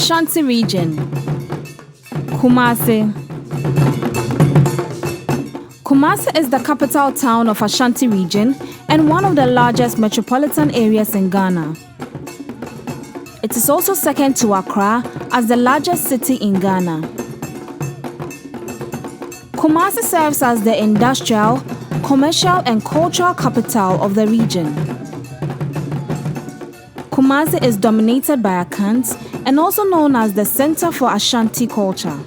Ashanti Region. Kumasi. Kumasi is the capital town of Ashanti Region and one of the largest metropolitan areas in Ghana. It is also second to Accra as the largest city in Ghana. Kumasi serves as the industrial, commercial and cultural capital of the region. Kumasi is dominated by Akans and also known as the center for Ashanti culture.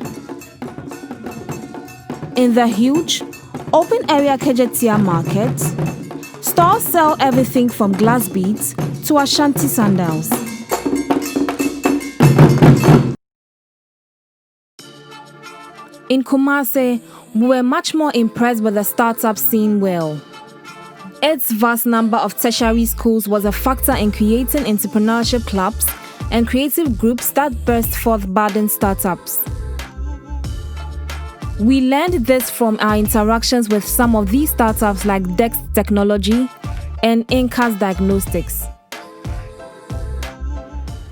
In the huge, open-area Kejetia Market, stores sell everything from glass beads to Ashanti sandals. In Kumasi, we were much more impressed with the startup scene. Its vast number of tertiary schools was a factor in creating entrepreneurship clubs and creative groups that burst forth budding startups. We learned this from our interactions with some of these startups like Dex Technology and Akans Diagnostics.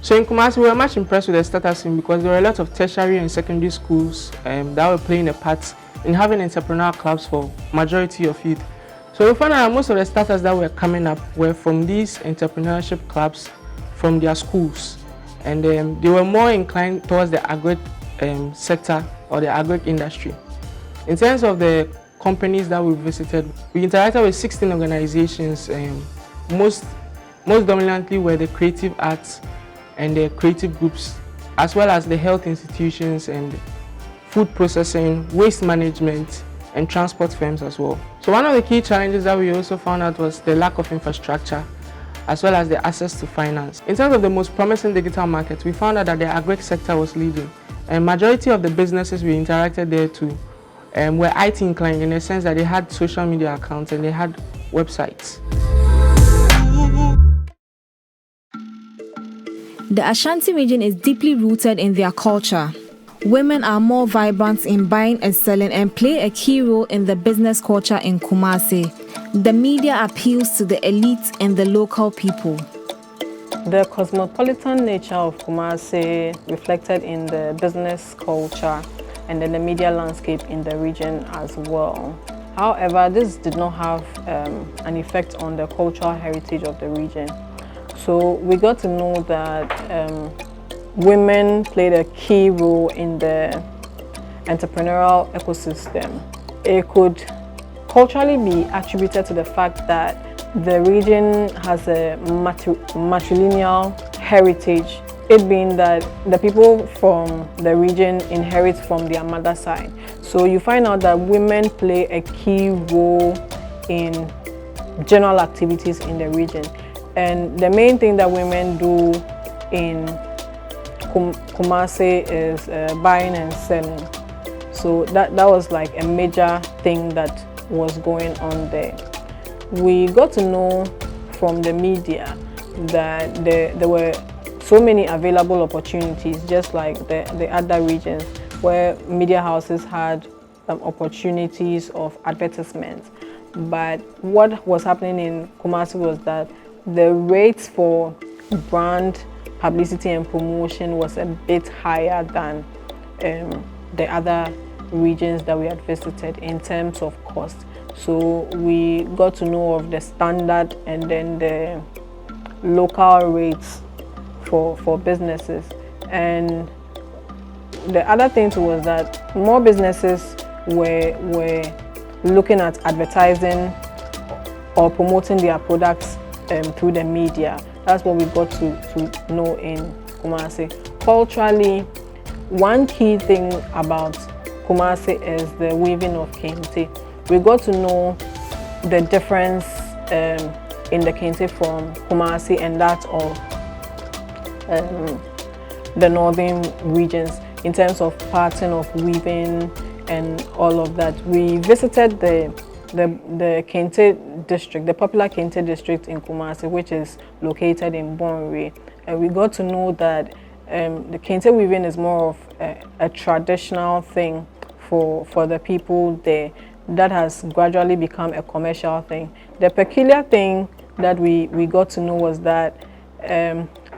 So in Kumasi, we were much impressed with the startup scene because there were a lot of tertiary and secondary schools that were playing a part in having entrepreneurial clubs for majority of youth. So we found out that most of the startups that were coming up were from these entrepreneurship clubs from their schools. And they were more inclined towards the agri sector or the agri industry. In terms of the companies that we visited, we interacted with 16 organizations. Most dominantly were the creative arts and the creative groups, as well as the health institutions and food processing, waste management, and transport firms as well. So one of the key challenges that we also found out was the lack of infrastructure, as well as the access to finance. In terms of the most promising digital markets, we found out that the agri sector was leading, and majority of the businesses we interacted there to were IT inclined in the sense that they had social media accounts and they had websites. The Ashanti region is deeply rooted in their culture. Women are more vibrant in buying and selling and play a key role in the business culture in Kumasi. The media appeals to the elite and the local people. The cosmopolitan nature of Kumasi reflected in the business culture and then the media landscape in the region as well. However, this did not have an effect on the cultural heritage of the region. So we got to know that women played a key role in the entrepreneurial ecosystem. It could culturally be attributed to the fact that the region has a matrilineal heritage, it being that the people from the region inherit from their mother side. So you find out that women play a key role in general activities in the region. And the main thing that women do in Kumasi is buying and selling. So that was like a major thing that was going on there. We got to know from the media that there were so many available opportunities, just like the other regions, where media houses had opportunities of advertisements. But what was happening in Kumasi was that the rates for brand publicity and promotion was a bit higher than the other regions that we had visited in terms of cost. So we got to know of the standard and then the local rates for businesses. And the other thing too was that more businesses were looking at advertising or promoting their products through the media. That's what we got to know in Kumasi. Culturally, one key thing about Kumasi is the weaving of kente. We got to know the difference in the kente from Kumasi and that of the northern regions in terms of pattern of weaving and all of that. We visited the Kente district, the popular Kente district in Kumasi, which is located in Bonre, and we got to know that the Kente weaving is more of a traditional thing for the people there that has gradually become a commercial thing. The peculiar thing that we got to know was that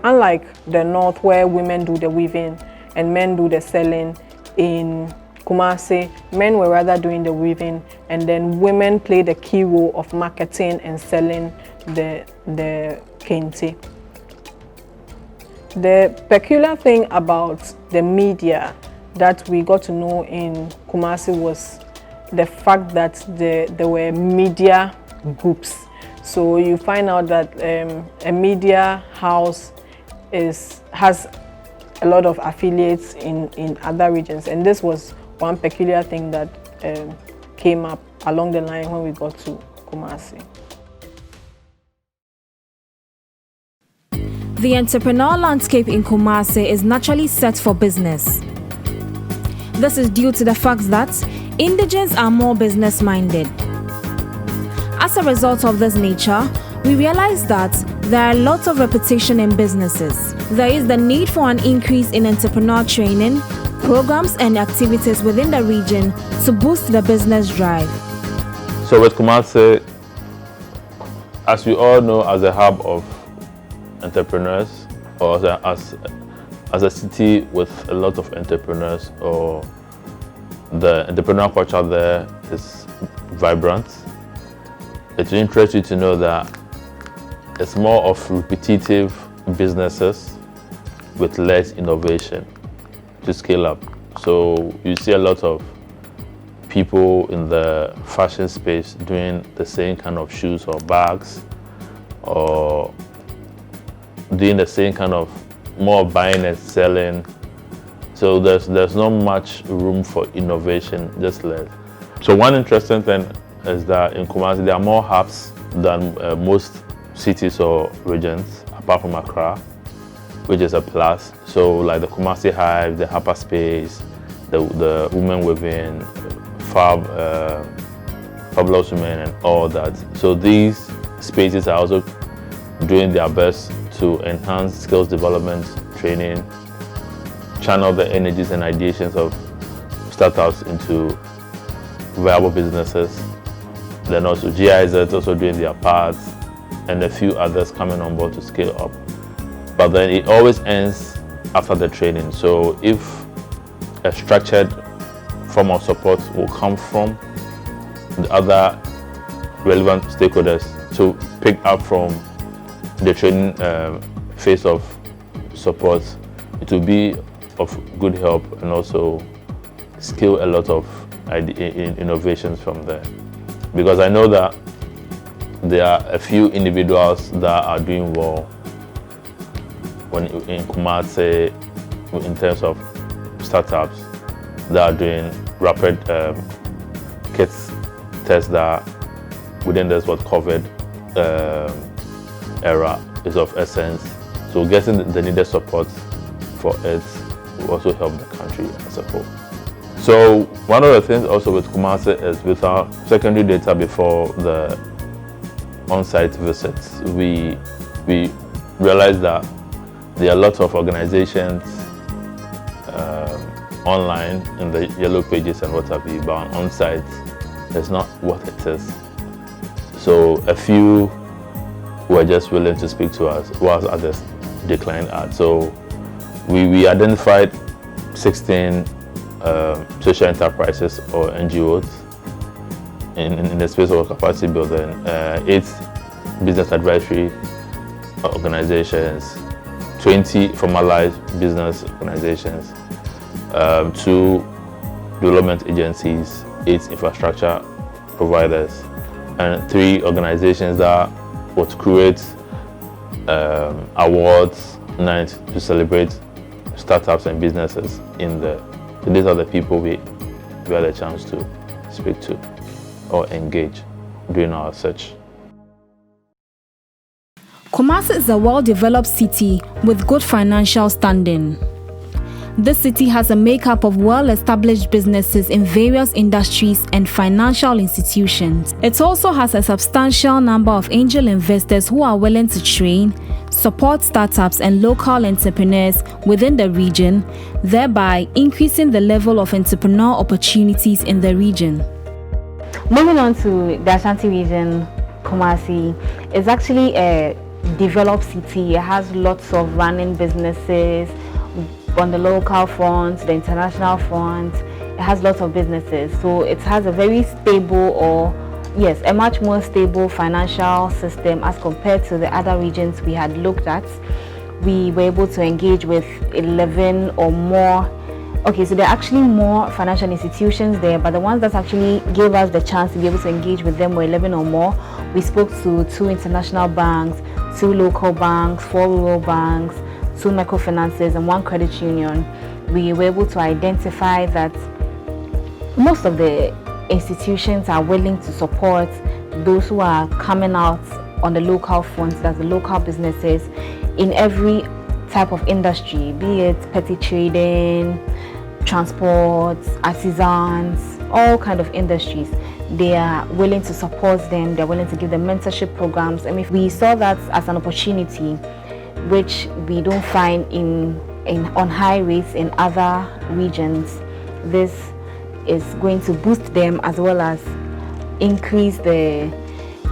unlike the north where women do the weaving and men do the selling, in Kumasi, men were rather doing the weaving, and then women played the key role of marketing and selling the kente. The peculiar thing about the media that we got to know in Kumasi was the fact that there were media groups. So you find out that a media house has a lot of affiliates in other regions, and this was one peculiar thing that came up along the line when we got to Kumasi. The entrepreneur landscape in Kumasi is naturally set for business. This is due to the fact that indigents are more business-minded. As a result of this nature, we realize that there are lots of repetition in businesses. There is the need for an increase in entrepreneur training, programs and activities within the region to boost the business drive. So with Kumasi, as we all know, as a hub of entrepreneurs, or as a city with a lot of entrepreneurs, or the entrepreneur culture there is vibrant, it will interest you to know that it's more of repetitive businesses with less innovation to scale up. So you see a lot of people in the fashion space doing the same kind of shoes or bags, or doing the same kind of more buying and selling. So there's not much room for innovation, just less. So one interesting thing is that in Kumasi there are more hubs than most cities or regions, apart from Accra, which is a plus. So like the Kumasi Hive, the Harper Space, the Women Within, Fabulous Women and all that. So these spaces are also doing their best to enhance skills development, training, channel the energies and ideations of startups into viable businesses. Then also GIZ also doing their parts, and a few others coming on board to scale up. But then it always ends after the training. So if a structured form of support will come from the other relevant stakeholders to pick up from the training phase of support, it will be of good help and also scale a lot of innovations from there. Because I know that there are a few individuals that are doing well in Kumasi in terms of startups that are doing rapid kits tests that within this what COVID era is of essence. So getting the needed support for it will also help the country as a whole. So one of the things also with Kumasi is with our secondary data before the on-site visits, we realized that there are lots of organizations online in the yellow pages and what have you, but on-site it's not what it is. So a few were just willing to speak to us, whilst others declined us. So we identified 16 social enterprises or NGOs in the space of capacity building, 8 business advisory organizations, 20 formalized business organizations, 2 development agencies, 8 infrastructure providers, and 3 organizations that would create awards night to celebrate startups and businesses in the. So these are the people we had a chance to speak to or engage during our search. Kumasi is a well-developed city with good financial standing. This city has a makeup of well-established businesses in various industries and financial institutions. It also has a substantial number of angel investors who are willing to train, support startups and local entrepreneurs within the region, thereby increasing the level of entrepreneur opportunities in the region. Moving on to the Ashanti region, Kumasi is actually a developed city. It has lots of running businesses on the local front, the international front. It has lots of businesses, so it has a very stable, or yes, a much more stable financial system as compared to the other regions we had looked at. We were able to engage with 11 or more. Okay, so there are actually more financial institutions there, but the ones that actually gave us the chance to be able to engage with them were 11 or more. We spoke to 2 international banks, 2 local banks, 4 rural banks, 2 microfinances, and 1 credit union. We were able to identify that most of the institutions are willing to support those who are coming out on the local front, that's the local businesses, in every type of industry, be it petty trading, transport, artisans, all kind of industries. They are willing to support them, they're willing to give them mentorship programs. I mean, we saw that as an opportunity which we don't find on high rates in other regions. This is going to boost them as well as increase the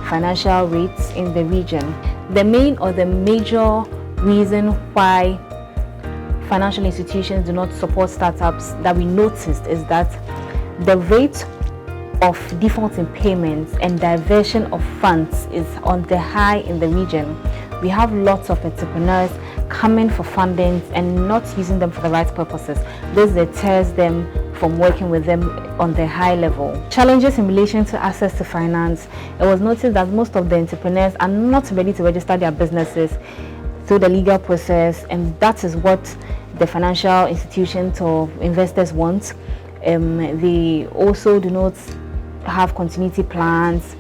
financial rates in the region. The main or the major reason why financial institutions do not support startups that we noticed is that the rate of default in payments and diversion of funds is on the high in the region. We have lots of entrepreneurs coming for funding and not using them for the right purposes. This deters them from working with them on the high level. Challenges in relation to access to finance. It was noticed that most of the entrepreneurs are not ready to register their businesses through the legal process, and that is what the financial institutions or investors want. They also do not have continuity plans.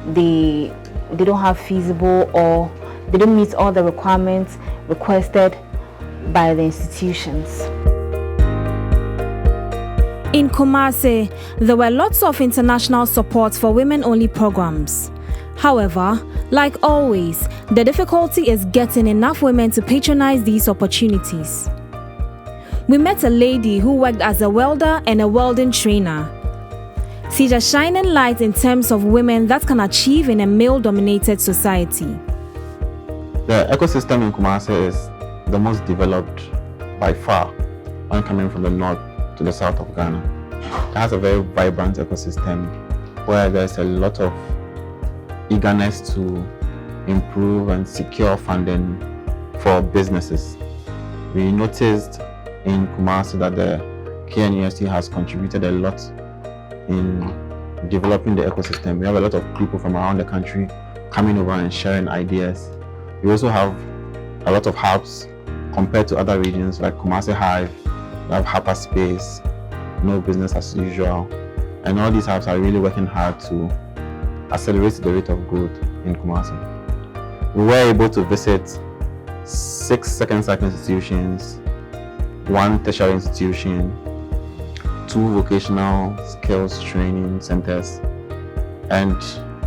They don't have feasible, or they don't meet all the requirements requested by the institutions. In Kumasi, there were lots of international support for women-only programs. However, like always, the difficulty is getting enough women to patronize these opportunities. We met a lady who worked as a welder and a welding trainer. She's a shining light in terms of women that can achieve in a male-dominated society. The ecosystem in Kumasi is the most developed by far when coming from the north to the south of Ghana. It has a very vibrant ecosystem where there's a lot of eagerness to improve and secure funding for businesses. We noticed in Kumasi that the KNUST has contributed a lot in developing the ecosystem. We have a lot of people from around the country coming over and sharing ideas. We also have a lot of hubs compared to other regions like Kumasi Hive. We have Hyperspace, No Business as Usual, and all these hubs are really working hard to accelerate the rate of growth in Kumasi. We were able to visit 6 second cycle institutions, 1 tertiary institution, 2 vocational skills training centers, and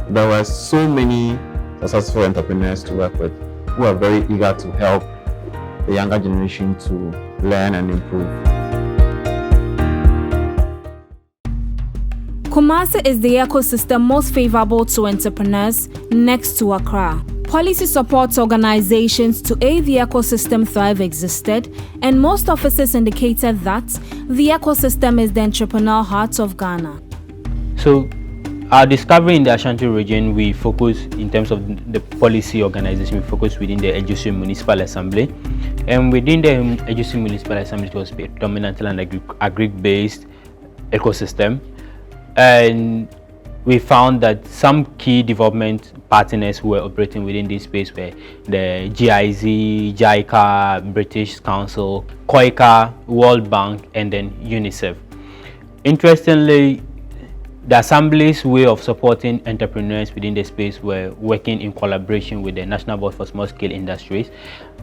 there were so many successful entrepreneurs to work with who are very eager to help the younger generation to learn and improve. Kumasi is the ecosystem most favorable to entrepreneurs next to Accra. Policy support organizations to aid the ecosystem thrive existed, and most offices indicated that the ecosystem is the entrepreneurial heart of Ghana. So, our discovery in the Ashanti region, we focus in terms of the policy organization, we focus within the Ejusu Municipal Assembly. And within the Ejusu Municipal Assembly, it was predominantly an agri-based ecosystem. And we found that some key development partners who were operating within this space were the GIZ, JICA, British Council, KOICA, World Bank, and then UNICEF. Interestingly, the Assembly's way of supporting entrepreneurs within the space were working in collaboration with the National Board for Small Scale Industries,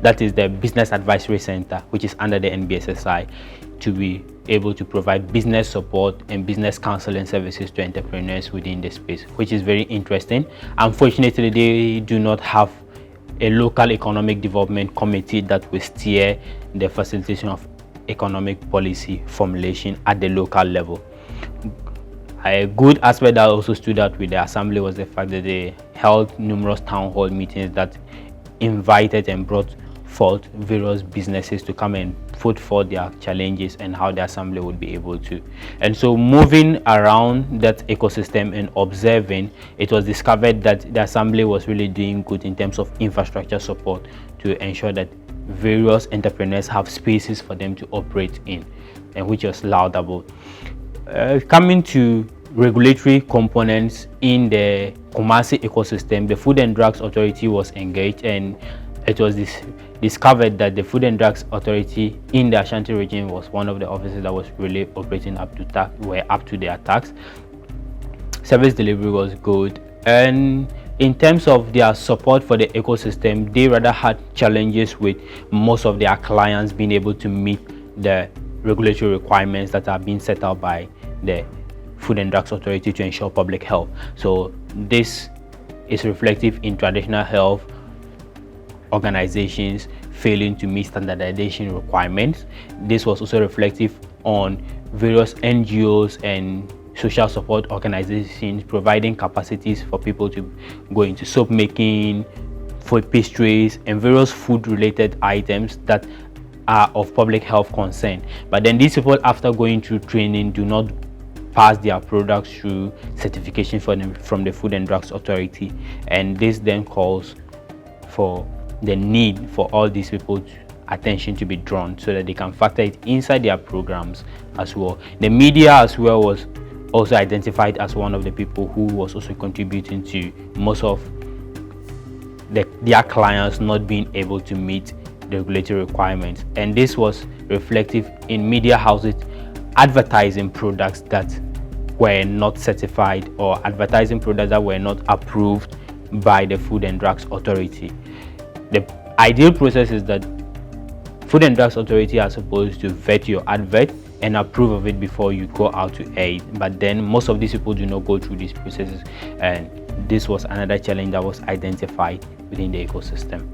that is the Business Advisory Center, which is under the NBSSI, to be able to provide business support and business counseling services to entrepreneurs within the space, which is very interesting. Unfortunately, they do not have a local economic development committee that will steer the facilitation of economic policy formulation at the local level. A good aspect that also stood out with the Assembly was the fact that they held numerous town hall meetings that invited and brought forth various businesses to come and put forth their challenges and how the assembly would be able to. And so moving around that ecosystem and observing, it was discovered that the assembly was really doing good in terms of infrastructure support to ensure that various entrepreneurs have spaces for them to operate in, and which was laudable. Coming to regulatory components in the Kumasi ecosystem, the Food and Drugs Authority was engaged, and it was discovered that the Food and Drugs Authority in the Ashanti region was one of the offices that was really operating up to their tax. Service delivery was good, and in terms of their support for the ecosystem, they rather had challenges with most of their clients being able to meet the regulatory requirements that are being set out by the Food and Drugs Authority to ensure public health. So this is reflective in traditional health organizations failing to meet standardization requirements. This was also reflective on various NGOs and social support organizations providing capacities for people to go into soap making, food pastries, and various food related items that are of public health concern. But then these people, after going through training, do not pass their products through certification from the Food and Drugs Authority, and this then calls for the need for all these people's attention to be drawn so that they can factor it inside their programs as well. The media as well was also identified as one of the people who was also contributing to most of their clients not being able to meet the regulatory requirements, and this was reflective in media houses advertising products that were not certified or advertising products that were not approved by the Food and Drugs Authority. The ideal process is that Food and Drugs Authority are supposed to vet your advert and approve of it before you go out to aid, but then most of these people do not go through these processes, and this was another challenge that was identified within the ecosystem.